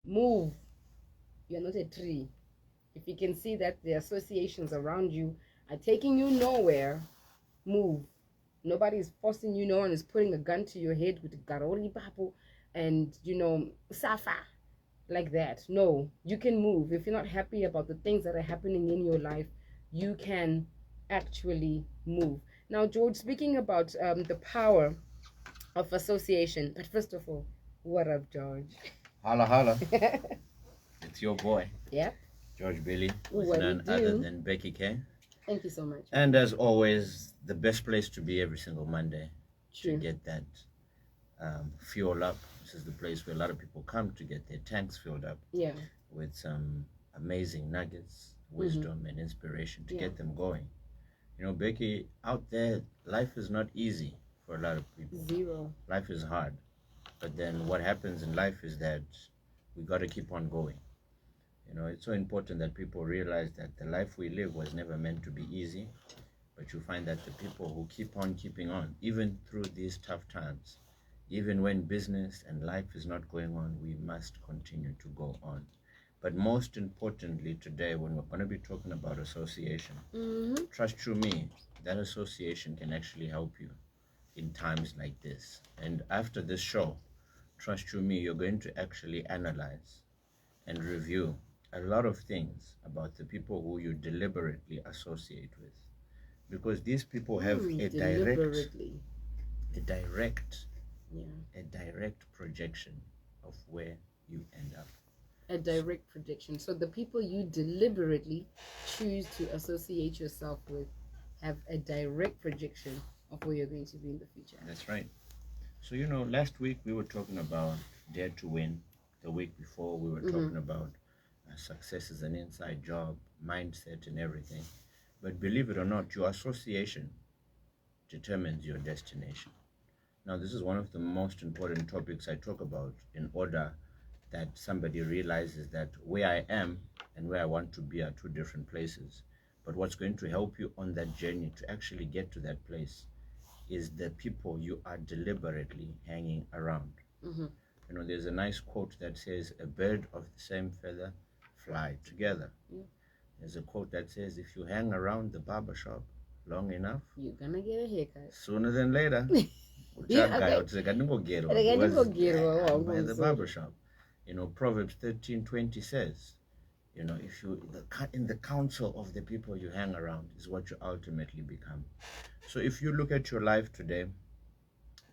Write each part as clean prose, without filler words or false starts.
Move. You're not a tree. If you can see that the associations around you are taking you nowhere, move. Nobody is forcing you. No one is putting a gun to your head with garori papo and, safa like that. No, you can move. If you're not happy about the things that are happening in your life, you can actually move. Now, George, speaking about the power of association, but first of all, what up, George? Holla, holla. It's your boy. Yeah. George Billy, with What none do? other than BeckyK. Thank you so much. And as always, the best place to be every single Monday True. to get that fuel up. This is the place where a lot of people come to get their tanks filled up. Yeah. With some amazing nuggets, wisdom, and inspiration to get them going. Becky, out there, life is not easy for a lot of people. Zero. Life is hard. But then what happens in life is that we got to keep on going. It's so important that people realize that the life we live was never meant to be easy, but you find that the people who keep on keeping on, even through these tough times, even when business and life is not going on, we must continue to go on. But most importantly today, when we're going to be talking about association, trust you me, that association can actually help you in times like this. And after this show, trust you me, you're going to actually analyze and review a lot of things about the people who you deliberately associate with, because these people have a direct projection of where you end up. A direct projection. So the people you deliberately choose to associate yourself with have a direct projection of where you're going to be in the future. That's right. So last week we were talking about Dare to Win. The week before we were talking about success is an inside job, mindset, and everything. But believe it or not, your association determines your destination. Now, this is one of the most important topics I talk about in order that somebody realizes that where I am and where I want to be are two different places. But what's going to help you on that journey to actually get to that place is the people you are deliberately hanging around. There's a nice quote that says, a bird of the same feather fly together. There's a quote that says, if you hang around the barber shop long enough, you're gonna get a haircut sooner than later. By the barber shop. Proverbs 13:20 says, if you in the counsel of the people you hang around is what you ultimately become. So if you look at your life today,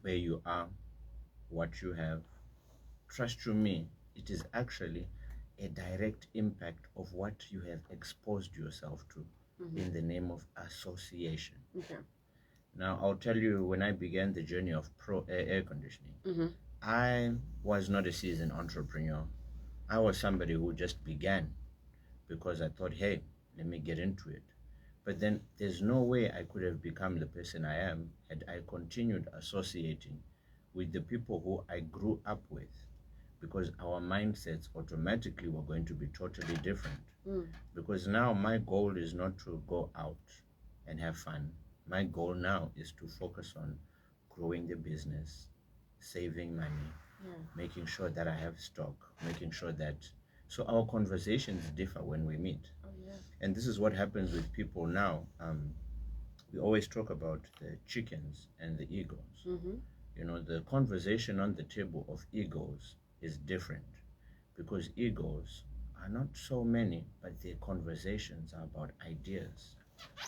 where you are, what you have, trust you me, it is actually a direct impact of what you have exposed yourself to in the name of association. Okay. Now, I'll tell you, when I began the journey of air conditioning, I was not a seasoned entrepreneur. I was somebody who just began because I thought, hey, let me get into it. But then there's no way I could have become the person I am had I continued associating with the people who I grew up with, because our mindsets automatically were going to be totally different. Because now my goal is not to go out and have fun. My goal now is to focus on growing the business, saving money, making sure that I have stock, making sure that... So our conversations differ when we meet. And this is what happens with people now. We always talk about the chickens and the egos. The conversation on the table of egos is different, because egos are not so many, but their conversations are about ideas,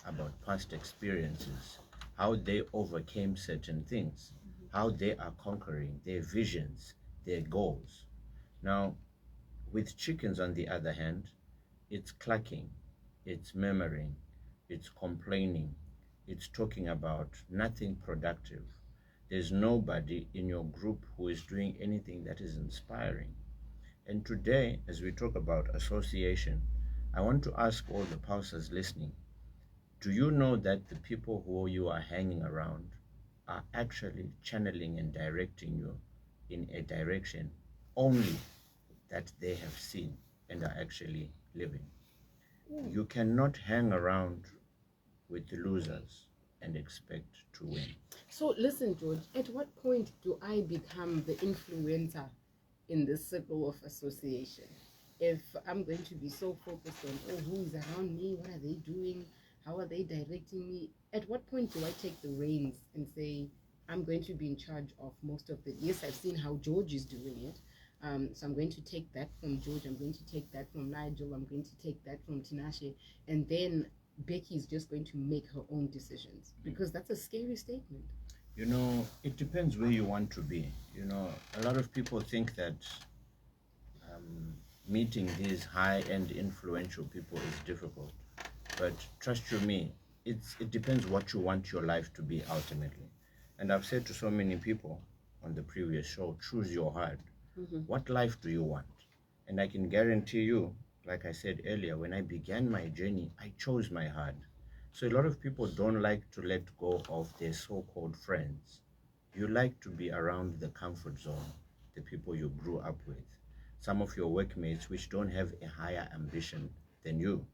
about past experiences, how they overcame certain things, how they are conquering their visions, their goals. Now, with chickens, on the other hand, it's clucking, it's murmuring, it's complaining, it's talking about nothing productive. There's nobody in your group who is doing anything that is inspiring. And today, as we talk about association, I want to ask all the pulsers listening, do you know that the people who you are hanging around are actually channeling and directing you in a direction only that they have seen and are actually living? You cannot hang around with the losers and expect to win. So listen, George, at what point do I become the influencer in this circle of association. If I'm going to be so focused on, oh, who is around me, what are they doing, how are they directing me, at what point do I take the reins and say, I'm going to be in charge of most of it? Yes, I've seen how George is doing it. So I'm going to take that from George, I'm going to take that from Nigel, I'm going to take that from Tinashe, and then Becky is just going to make her own decisions, because that's a scary statement. You know, it depends where you want to be. You know, a lot of people think that meeting these high-end influential people is difficult, but trust you me, it depends what you want your life to be ultimately. And I've said to so many people on the previous show, choose your heart. What life do you want? And I can guarantee you, like I said earlier, when I began my journey, I chose my heart. So a lot of people don't like to let go of their so-called friends. You like to be around the comfort zone, the people you grew up with, some of your workmates which don't have a higher ambition than you.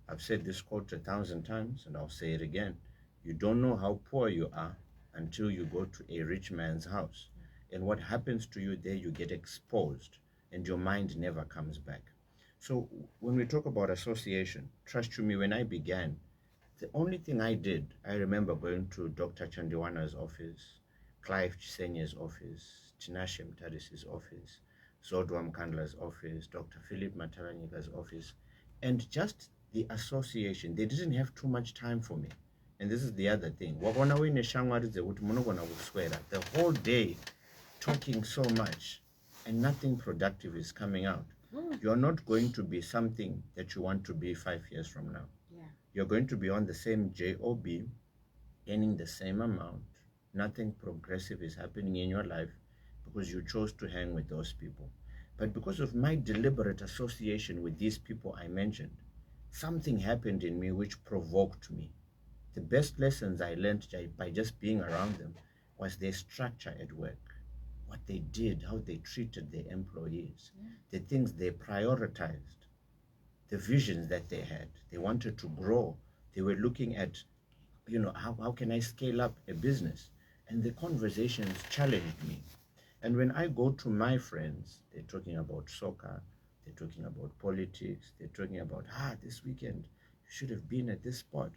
I've said this quote 1,000 times, and I'll say it again. You don't know how poor you are until you go to a rich man's house. And what happens to you there, you get exposed, and your mind never comes back. So when we talk about association, trust you me, when I began, the only thing I did, I remember going to Dr. Chandiwana's office, Clive Chisenye's office, Tinashe Mtadisi's office, Zodwa Mkandla's office, Dr. Philip Mataranyika's office, and just the association. They didn't have too much time for me. And this is the other thing. The whole day talking so much and nothing productive is coming out. You're not going to be something that you want to be 5 years from now. You're going to be on the same job, earning the same amount. Nothing progressive is happening in your life because you chose to hang with those people. But because of my deliberate association with these people I mentioned, something happened in me which provoked me. The best lessons I learned by just being around them was their structure at work, what they did, how they treated their employees, the things they prioritized, the visions that they had. They wanted to grow. They were looking at, how can I scale up a business? And the conversations challenged me. And when I go to my friends, they're talking about soccer, they're talking about politics, they're talking about, this weekend, you should have been at this spot.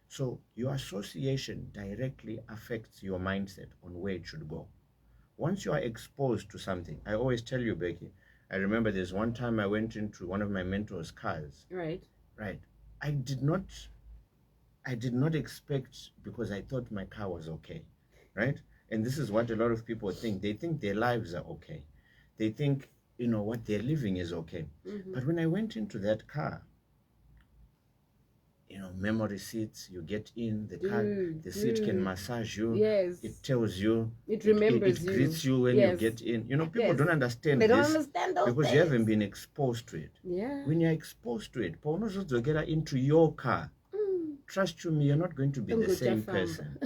So your association directly affects your mindset on where it should go. Once you are exposed to something, I always tell you, Becky, I remember there's one time I went into one of my mentor's cars. Right. I did not expect, because I thought my car was okay, right? And this is what a lot of people think. They think their lives are okay. They think, what they're living is okay. But when I went into that car, memory seats, you get in the car, the seat can massage you. Yes. It tells you. It remembers you. It greets you when you get in. People don't understand they this. They don't understand those because things. You haven't been exposed to it. Yeah. When you're exposed to it, to get into your car, trust you me, you're not going to be the same person.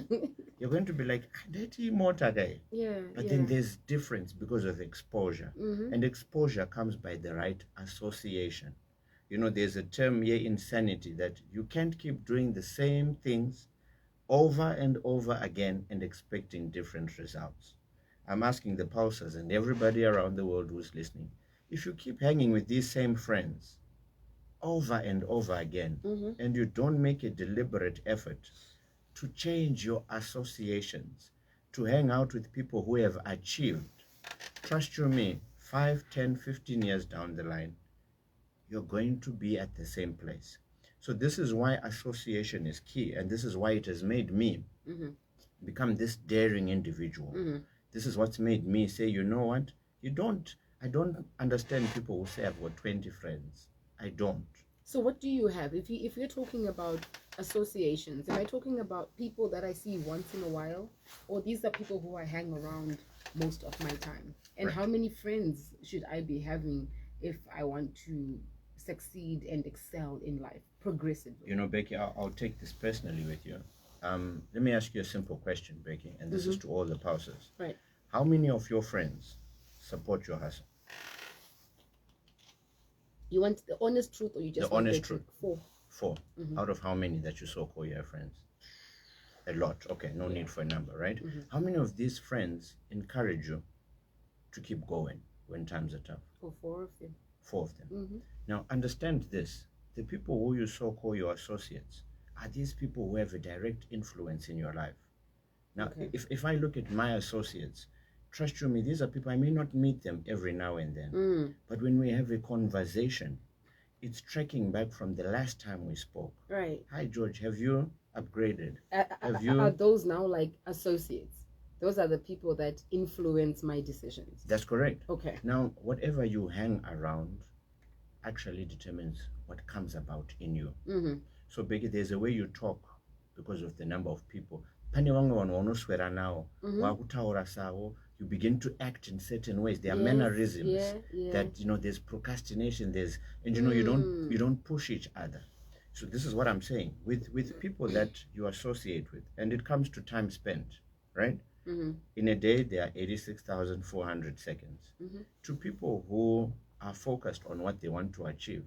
You're going to be like, dirty motor guy. Yeah. But then there's difference because of exposure. And exposure comes by the right association. There's a term here, insanity, that you can't keep doing the same things over and over again and expecting different results. I'm asking the pulsers and everybody around the world who's listening, if you keep hanging with these same friends over and over again, and you don't make a deliberate effort to change your associations, to hang out with people who have achieved, trust you me, 5, 10, 15 years down the line, you're going to be at the same place. So this is why association is key, and this is why it has made me become this daring individual. This is what's made me say, you know what? I don't understand people who say I've got 20 friends. I don't. So what do you have? If you're talking about associations, am I talking about people that I see once in a while, or these are people who I hang around most of my time? And how many friends should I be having if I want to succeed and excel in life progressively? Becky, I'll take this personally with you. Let me ask you a simple question, Becky, and this is to all the pulsers. Right. How many of your friends support your hustle? You want the honest truth, or you just want honest truth? 4. 4. Out of how many that you so-call your friends? A lot. Okay, no need for a number, right? How many of these friends encourage you to keep going when times are tough? For 4 of them. 4 of them. Now, understand this. The people who you so-call your associates are these people who have a direct influence in your life. Now, if I look at my associates, trust you me, these are people, I may not meet them every now and then, but when we have a conversation, it's tracking back from the last time we spoke. Right. Hi, George, have you upgraded? Are those now like associates? Those are the people that influence my decisions. That's correct. Okay. Now, whatever you hang around actually determines what comes about in you. So, Becky, there's a way you talk because of the number of people. You begin to act in certain ways. There are mannerisms that, you know, there's procrastination, and you know, you don't push each other. So this is what I'm saying with people that you associate with, and it comes to time spent, right? In a day, there are 86,400 seconds. To people who are focused on what they want to achieve,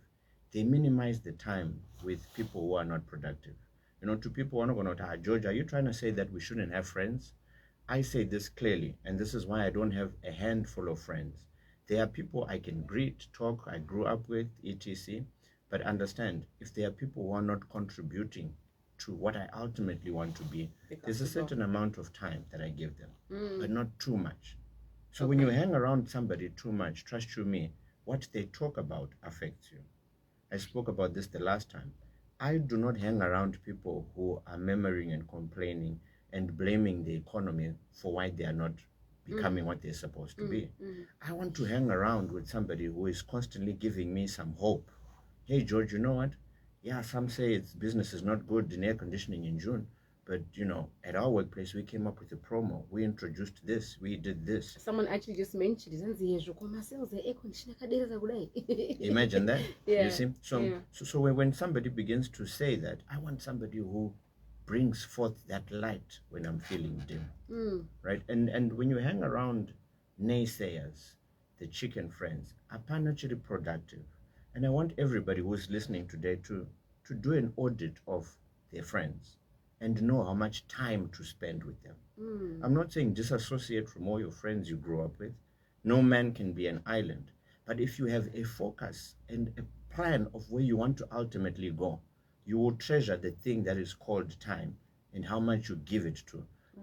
they minimize the time with people who are not productive. You know, to people who are not going to, George, are you trying to say that we shouldn't have friends? I say this clearly, and this is why I don't have a handful of friends. There are people I can greet, talk, I grew up with, etc. But understand, if there are people who are not contributing to what I ultimately want to be, there's a certain amount of time that I give them, but not too much. So when you hang around somebody too much, trust you me, what they talk about affects you. I spoke about this the last time. I do not hang around people who are murmuring and complaining and blaming the economy for why they are not becoming what they're supposed to be. I want to hang around with somebody who is constantly giving me some hope. Hey, George, you know what? Yeah, some say it's business is not good in air conditioning in June, but you know, at our workplace, we came up with a promo. We introduced this. We did this. Someone actually just mentioned it. Imagine that. You see? So when somebody begins to say that, I want somebody who brings forth that light when I'm feeling dim, right? And when you hang around naysayers, the chicken friends, are financially productive. And I want everybody who's listening today to do an audit of their friends and know how much time to spend with them. I'm not saying disassociate from all your friends you grew up with. No man can be an island. But if you have a focus and a plan of where you want to ultimately go, you will treasure the thing that is called time and how much you give it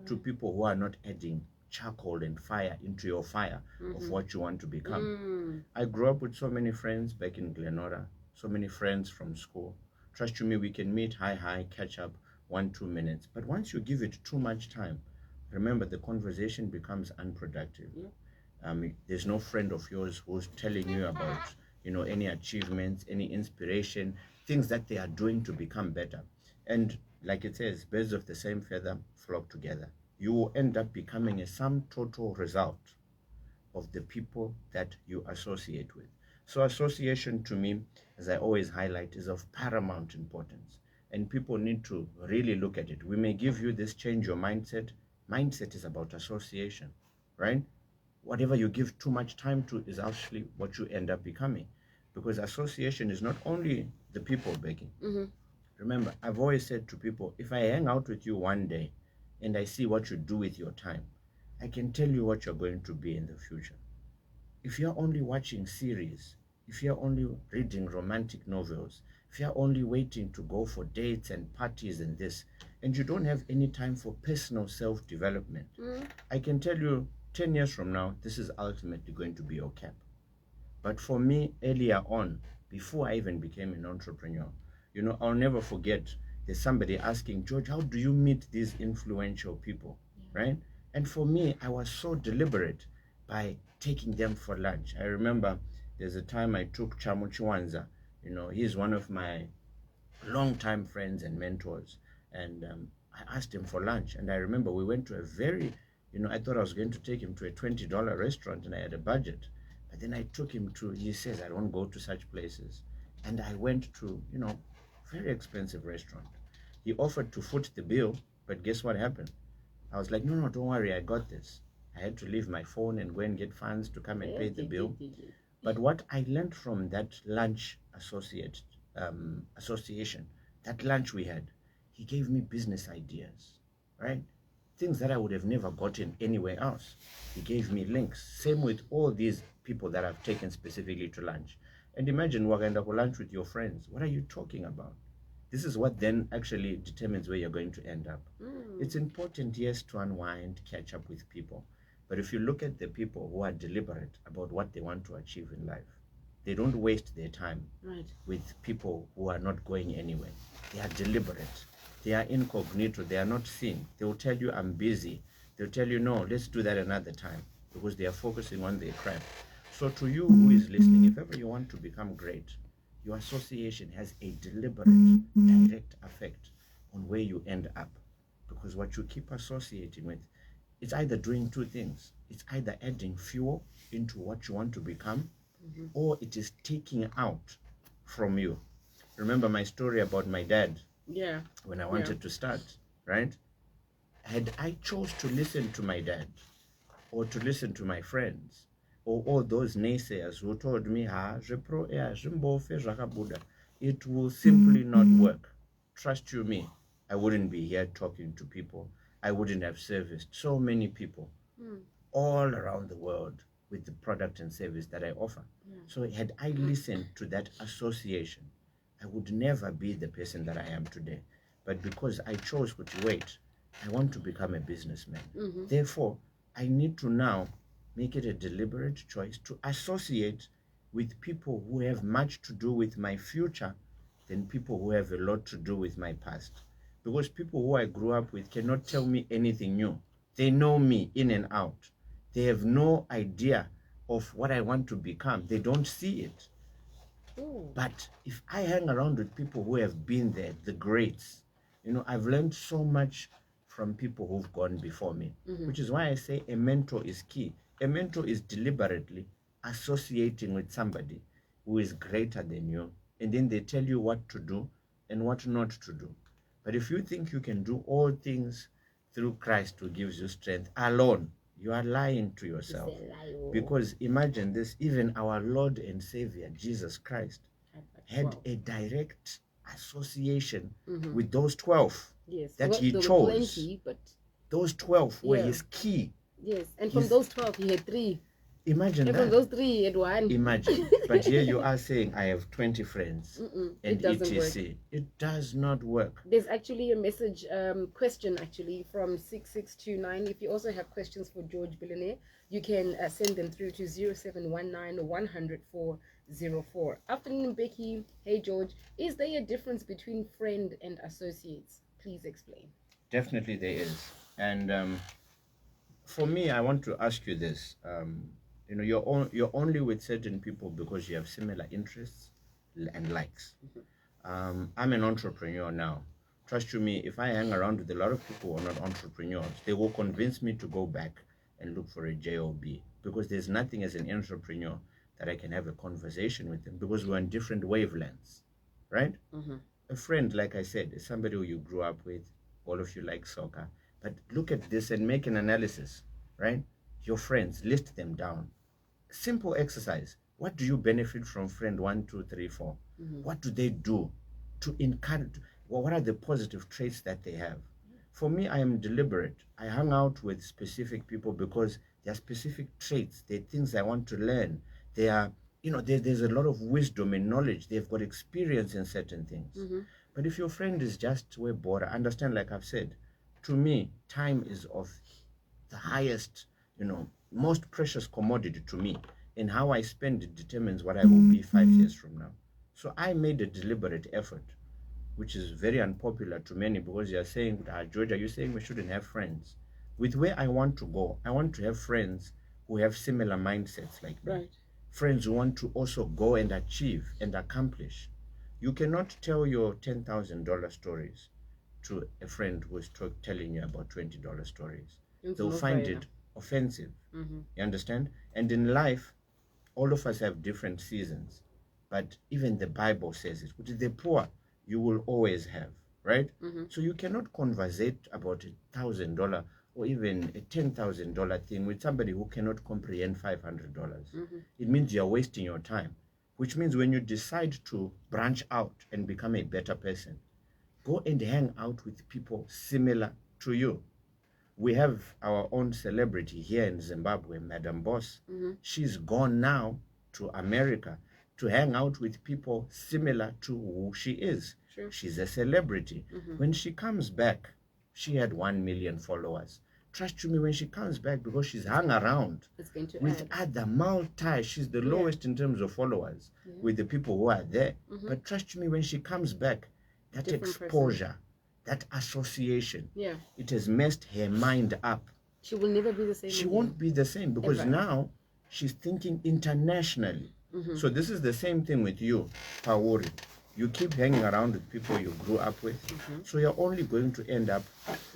to people who are not adding charcoal and fire into your fire of what you want to become. I grew up with so many friends back in Glenora, so many friends from school. Trust you me, we can meet, hi, catch up 1-2 minutes. But once you give it too much time, remember the conversation becomes unproductive. There's no friend of yours who's telling you about, you know, any achievements, any inspiration, things that they are doing to become better. And like it says, birds of the same feather flock together. You will end up becoming a sum total result of the people that you associate with. So association to me, as I always highlight, is of paramount importance. And people need to really look at it. We may give you this change your mindset. Mindset is about association, right? Whatever you give too much time to is actually what you end up becoming. Because association is not only the people, Becky. Remember, I've always said to people, if I hang out with you one day and I see what you do with your time, I can tell you what you're going to be in the future. If you're only watching series, if you're only reading romantic novels, if you're only waiting to go for dates and parties and this, and you don't have any time for personal self-development, I can tell you 10 years from now, this is ultimately going to be your cap. But for me, earlier on, before I even became an entrepreneur, you know, I'll never forget, there's somebody asking, George, how do you meet these influential people, right? And for me, I was so deliberate by taking them for lunch. I remember there's a time I took Chamu Chiwanza. You know, he's one of my longtime friends and mentors. And I asked him for lunch. And I remember we went to a very, you know, I thought I was going to take him to a $20 restaurant and I had a budget. But then I took him to, he says, I don't go to such places. And I went to, you know, very expensive restaurant. He offered to foot the bill, but guess what happened? I was like, no, don't worry, I got this. I had to leave my phone and go and get funds to come and pay the bill. But what I learned from that lunch association, that lunch we had, he gave me business ideas, right? things that I would have never gotten anywhere else. He gave me links. Same with all these people that I've taken specifically to lunch. And imagine walking up for lunch with your friends. What are you talking about? This is what then actually determines where you're going to end up. It's important, yes, to unwind, catch up with people. But if you look at the people who are deliberate about what they want to achieve in life, they don't waste their time with people who are not going anywhere. They are deliberate. They are incognito. They are not seen. They will tell you, I'm busy. They'll tell you, no, let's do that another time, because they are focusing on their craft. So to you who is listening, if ever you want to become great, your association has a deliberate, direct effect on where you end up. Because what you keep associating with, it's either doing two things. It's either adding fuel into what you want to become, or it is taking out from you. Remember my story about my dad? Yeah. When I wanted to start, right? Had I chose to listen to my dad, or to listen to my friends, or all those naysayers who told me, it will simply not work. Trust you me, I wouldn't be here talking to people. I wouldn't have serviced so many people all around the world with the product and service that I offer. So had I listened to that association, I would never be the person that I am today. But because I chose to wait, I want to become a businessman. Therefore, I need to now make it a deliberate choice to associate with people who have much to do with my future than people who have a lot to do with my past. Because people who I grew up with cannot tell me anything new. They know me in and out. They have no idea of what I want to become. They don't see it. But if I hang around with people who have been there, the greats, I've learned so much from people who've gone before me, which is why I say a mentor is key. A mentor is deliberately associating with somebody who is greater than you, and then they tell you what to do and what not to do. But if you think you can do all things through Christ who gives you strength alone, you are lying to yourself. Because imagine this, even our Lord and Savior, Jesus Christ, had a direct association with those 12 that he chose. Plenty, but those 12 were his key. Yes, and from those 12, he had 3. Imagine and that. From those 3, he had 1. Imagine. But here you are saying, I have 20 friends. And etc. It does not work. There's actually a message, question actually, from 6629. If you also have questions for George Billionaire, you can send them through to 0719 100 404. Afternoon, Becky. Hey, George. Is there a difference between friend and associates? Please explain. Definitely there is. And for me, I want to ask you this. You're only with certain people because you have similar interests and likes. I'm an entrepreneur now. Trust you me, if I hang around with a lot of people who are not entrepreneurs, they will convince me to go back and look for a job, because there's nothing as an entrepreneur that I can have a conversation with them, because we're on different wavelengths, right? A friend, like I said, is somebody who you grew up with. All of you like soccer. But look at this and make an analysis, right? Your friends, list them down. Simple exercise. What do you benefit from friend 1, 2, 3, 4? What do they do to encourage? What are the positive traits that they have? For me, I am deliberate. I hang out with specific people because there are specific traits. There are things I want to learn. They are, there's a lot of wisdom and knowledge. They've got experience in certain things. But if your friend is just way bored, understand, like I've said, to me, time is of the highest, most precious commodity to me. And how I spend it determines what I will be 5 years from now. So I made a deliberate effort, which is very unpopular to many, because you're saying, George, are you saying we shouldn't have friends? With where I want to go, I want to have friends who have similar mindsets like me. Right. Friends who want to also go and achieve and accomplish. You cannot tell your $10,000 stories to a friend who is telling you about $20 stories. They'll find it offensive. You understand? And in life, all of us have different seasons. But even the Bible says it. With the poor, you will always have, right? So you cannot conversate about $1,000 or even a $10,000 thing with somebody who cannot comprehend $500. It means you're wasting your time. Which means when you decide to branch out and become a better person, go and hang out with people similar to you. We have our own celebrity here in Zimbabwe, Madam Boss. She's gone now to America to hang out with people similar to who she is. Sure. She's a celebrity. When she comes back, she had 1 million followers. Trust you me, when she comes back, because she's hung around with other multi, she's the lowest in terms of followers with the people who are there. But trust you me, when she comes back, that exposure, that association, it has messed her mind up. She will never be the same. She won't be the same because Ever. now she's thinking internationally. So this is the same thing with you, Paori. You keep hanging around with people you grew up with, so you're only going to end up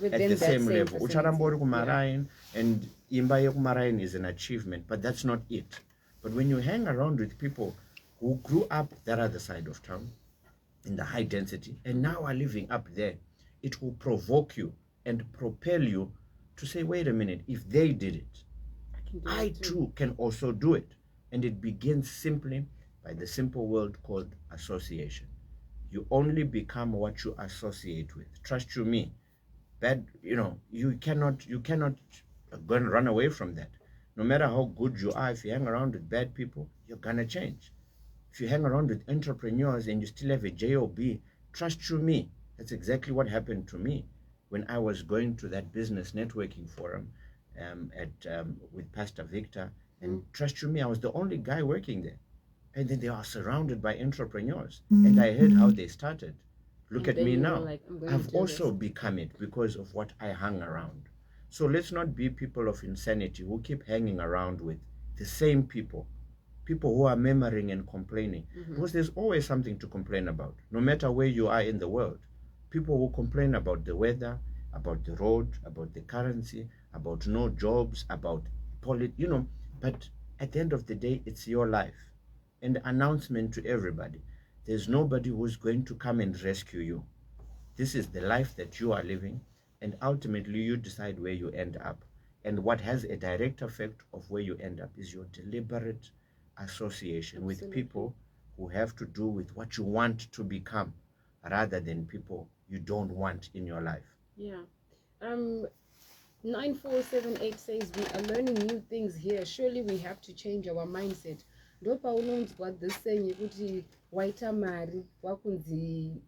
Within at the that same same level. vicinity. Ucharambori kumarain, and Imbaye kumarain is an achievement, but that's not it. But when you hang around with people who grew up that other side of town, in the high density, and now are living up there, it will provoke you and propel you to say, wait a minute, if they did it, I too can also do it. And it begins simply by the simple word called association. You only become what you associate with. Trust you me, you cannot go and run away from that. No matter how good you are, if you hang around with bad people, you're gonna change. If you hang around with entrepreneurs and you still have a job, trust you me, that's exactly what happened to me when I was going to that business networking forum with Pastor Victor. And trust you me, I was the only guy working there. And then they are surrounded by entrepreneurs. And I heard how they started. Look at me now. Like, I've also become it because of what I hung around. So let's not be people of insanity who keep hanging around with the same people who are murmuring and complaining. Because there's always something to complain about, no matter where you are in the world. People who complain about the weather, about the road, about the currency, about no jobs, about but at the end of the day, it's your life. And the announcement to everybody, there's nobody who's going to come and rescue you. This is the life that you are living, and ultimately you decide where you end up. And what has a direct effect of where you end up is your deliberate association with people who have to do with what you want to become rather than people you don't want in your life. 9478 says we are learning new things here. Surely we have to change our mindset. Ndopa unonzwa this saying yekuti waita mari wakunzi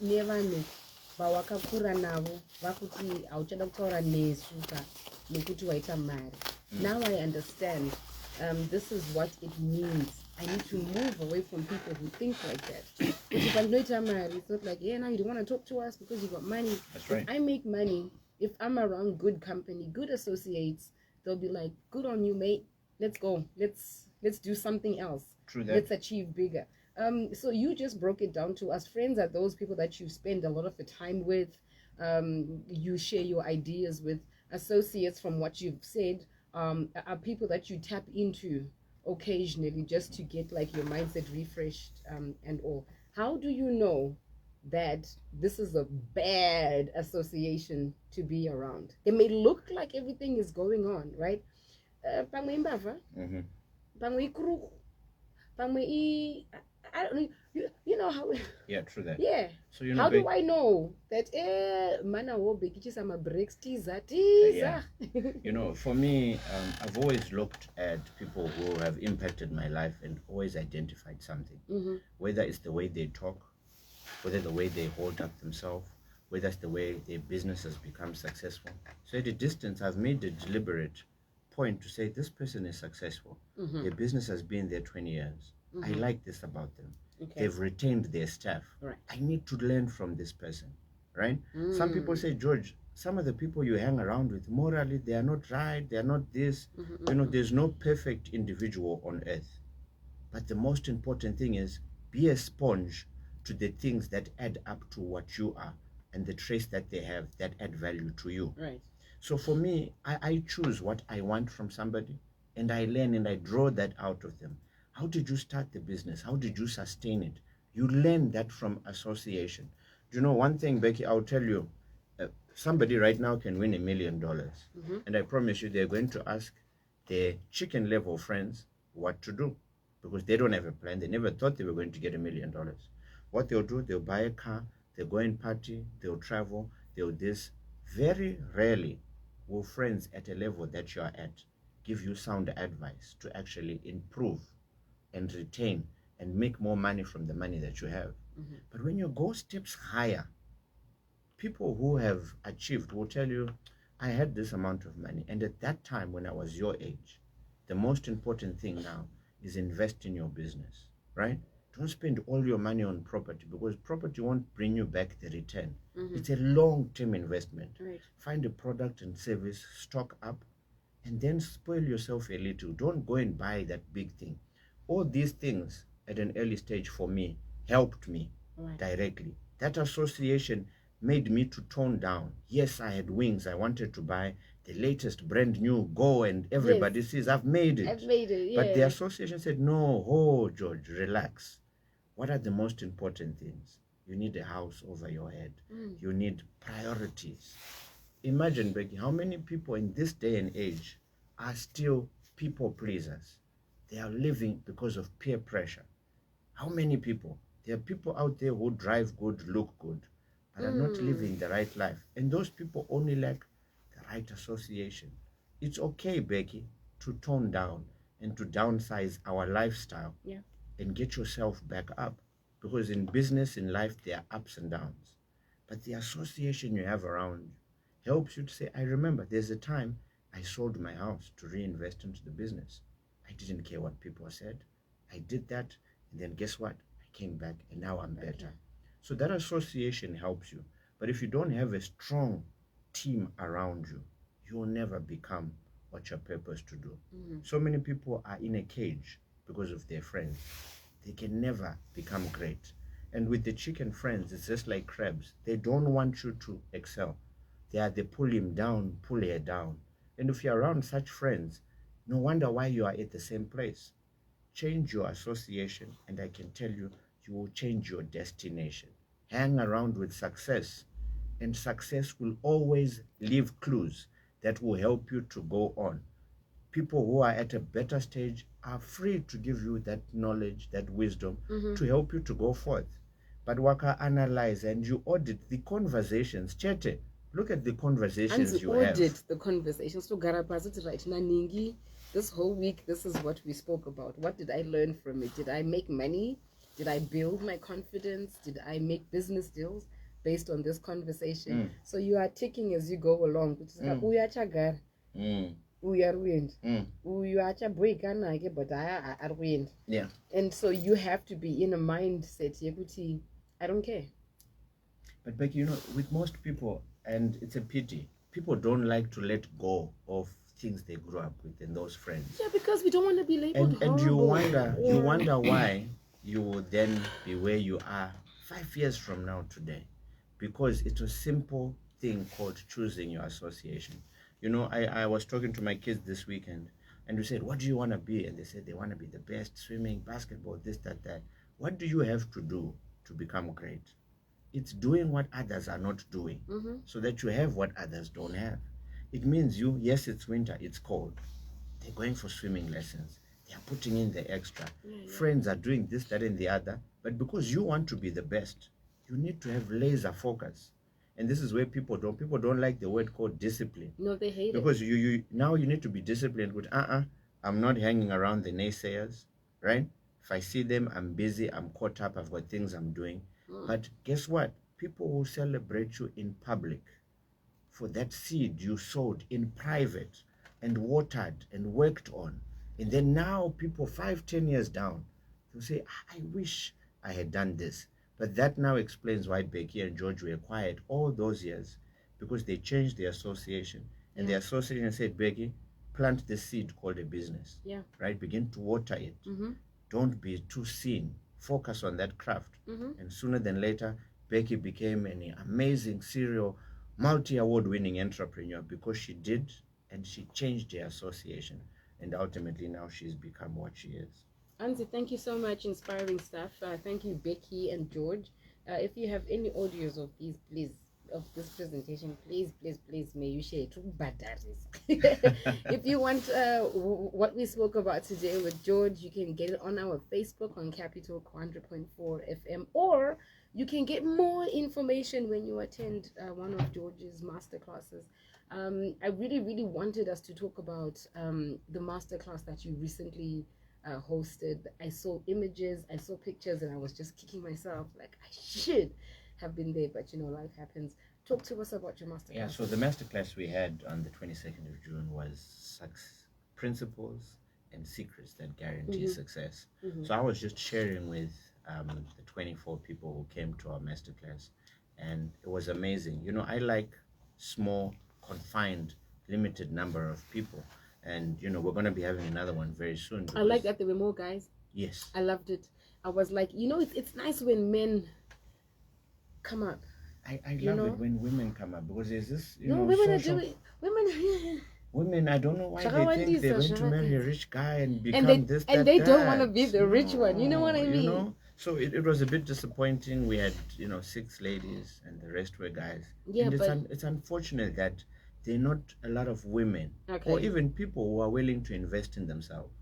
nevane vawakakura navo vakuti hauchada kutaura nesu nekuti waita mari. Now I understand. This is what it means. I need to move away from people who think like that. If I know married, it's not like, now you don't want to talk to us because you got money. That's right. If I make money, if I'm around good company, good associates, they'll be like, good on you, mate. Let's go. Let's do something else. True that. Let's achieve bigger. So you just broke it down to us. Friends are those people that you spend a lot of the time with. You share your ideas with. Associates, from what you've said, are people that you tap into occasionally just to get like your mindset refreshed and all. How do you know that this is a bad association to be around? It may look like everything is going on, right? I don't know. You know how. Yeah, true that. Yeah. So you know. How do I know that? Mana wo bekiti sama breaks teaser. Yeah. For me, I've always looked at people who have impacted my life and always identified something. Whether it's the way they talk, whether the way they hold up themselves, whether it's the way their business has become successful. So at a distance, I've made a deliberate point to say this person is successful. Their business has been there 20 years. I like this about them. Okay. They've retained their staff. Right. I need to learn from this person, right? Some people say, George, some of the people you hang around with, morally, they are not right, they are not this. There's no perfect individual on earth. But the most important thing is be a sponge to the things that add up to what you are and the traits that they have that add value to you. Right. So for me, I choose what I want from somebody, and I learn and I draw that out of them. How did you start the business? How did you sustain it? You learn that from association. One thing, Becky, I'll tell you, somebody right now can win $1 million. And I promise you, they're going to ask their chicken level friends what to do because they don't have a plan. They never thought they were going to get $1 million. What they'll do, they'll buy a car, they'll go and party, they'll travel, they'll this. Very rarely will friends at a level that you are at give you sound advice to actually improve and retain and make more money from the money that you have. But when you go steps higher, people who have achieved will tell you, I had this amount of money, and at that time when I was your age, the most important thing now is invest in your business, right? Don't spend all your money on property, because property won't bring you back the return. It's a long-term investment. Right. Find a product and service, stock up, and then spoil yourself a little. Don't go and buy that big thing. All these things at an early stage for me helped me directly. That association made me to tone down. Yes, I had wings. I wanted to buy the latest brand new Go, and everybody says I've made it. I've made it, yeah. But the association said, no, oh, George, relax. What are the most important things? You need a house over your head. You need priorities. Imagine, Becky, how many people in this day and age are still people pleasers? They are living because of peer pressure. How many people? There are people out there who drive good, look good, but are not living the right life. And those people only lack the right association. It's okay, Becky, to tone down and to downsize our lifestyle and get yourself back up. Because in business, in life, there are ups and downs. But the association you have around you helps you to say, I remember there's a time I sold my house to reinvest into the business. I didn't care what people said. I did that, and then guess what? I came back, and now I'm better. So that association helps you. But if you don't have a strong team around you, you will never become what you're purposed to do. So many people are in a cage because of their friends. They can never become great. And with the chicken friends, it's just like crabs. They don't want you to excel. They pull him down, pull her down. And if you're around such friends, no wonder why you are at the same place. Change your association, and I can tell you, you will change your destination. Hang around with success, and success will always leave clues that will help you to go on. People who are at a better stage are free to give you that knowledge, that wisdom, to help you to go forth. But waka analyze and you audit the conversations. Chete, look at the conversations you have. Audit the conversations. So Garapazit right Naningi, this whole week, this is what we spoke about. What did I learn from it? Did I make money? Did I build my confidence? Did I make business deals based on this conversation? So you are ticking as you go along. Which is like, we are ruined. We are but I are ruined. Yeah. And so you have to be in a mindset, Yekuti, I don't care. But Becky, with most people, and it's a pity, people don't like to let go of things they grew up with and those friends. Yeah, because we don't want to be labeled and you horrible. wonder why you will then be where you are 5 years from now today, because it's a simple thing called choosing your association. I was talking to my kids this weekend, and we said, what do you want to be? And they said they want to be the best, swimming, basketball, this, that. What do you have to do to become great? It's doing what others are not doing, so that you have what others don't have. It means yes, it's winter, it's cold. They're going for swimming lessons. They are putting in the extra. Friends are doing this, that, and the other. But because you want to be the best, you need to have laser focus. And this is where people don't like the word called discipline. No, they hate because it. Because now you need to be disciplined with, I'm not hanging around the naysayers, right? If I see them, I'm busy, I'm caught up, I've got things I'm doing. But guess what? People will celebrate you in public for that seed you sowed in private and watered and worked on. And then now people 5-10 years down, they'll say, I wish I had done this. But that now explains why Becky and George were quiet all those years, because they changed the association. And the association said, Becky, plant the seed called a business. Yeah. Right? Begin to water it. Don't be too seen. Focus on that craft. And sooner than later, Becky became an amazing serial multi-award winning entrepreneur, because she did, and she changed her association. And ultimately now she's become what she is. Anzi, thank you so much. Inspiring stuff. Thank you, Becky and George. If you have any audios of these, please of this presentation, please, may you share it. If you want what we spoke about today with George, you can get it on our Facebook on Capital 100.4 FM, or you can get more information when you attend one of George's masterclasses. I really wanted us to talk about the masterclass that you recently hosted. I saw images, I saw pictures, and I was just kicking myself like I should have been there, but life happens. Talk to us about your masterclass. Yeah, so the masterclass we had on the 22nd of June was principles and secrets that guarantee success. So I was just sharing with the 24 people who came to our masterclass, and it was amazing. I like small, confined, limited number of people, and we're going to be having another one very soon. I like that there were more guys. Yes, I loved it. I was like, it's nice when men come up. I love it when women come up, because there's this women are doing women, I don't know why they think they're going to marry a rich guy and become they don't want to be the rich one. You know what I mean? So it was a bit disappointing. We had 6 ladies and the rest were guys. Yeah, and it's unfortunate that there are not a lot of women or even people who are willing to invest in themselves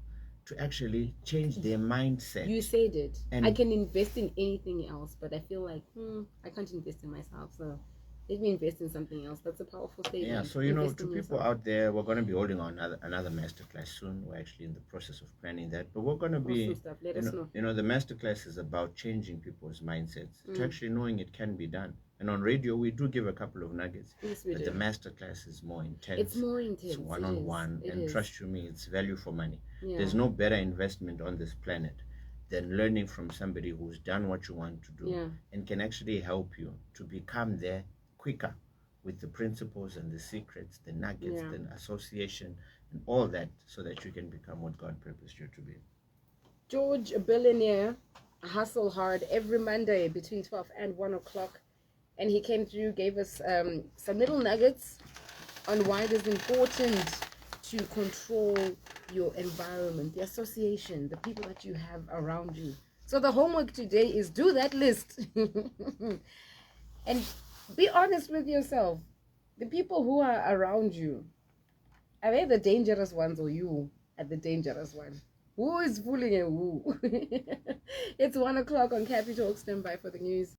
to actually change their mindset. You said it. And I can invest in anything else, but I feel like I can't invest in myself. So let me invest in something else. That's a powerful statement. Yeah, so to people out there, we're going to be holding on another masterclass soon. We're actually in the process of planning that, but we're going to be awesome stuff. Let us know. The masterclass is about changing people's mindsets to actually knowing it can be done. And on radio, we do give a couple of nuggets, but the masterclass is more intense. It's more intense. It's one-on-one, and trust you me, it's value for money. Yeah. There's no better investment on this planet than learning from somebody who's done what you want to do and can actually help you to become there quicker with the principles and the secrets, the nuggets, the association, and all that, so that you can become what God purposed you to be. George, a billionaire, hustle hard every Monday between 12 and 1 o'clock. And he came through, gave us some little nuggets on why it is important to control your environment, the association, the people that you have around you. So the homework today is do that list. And be honest with yourself. The people who are around you, are they the dangerous ones, or you are the dangerous one? Who is fooling and who? It's 1 o'clock on Capital. Stand by for the news.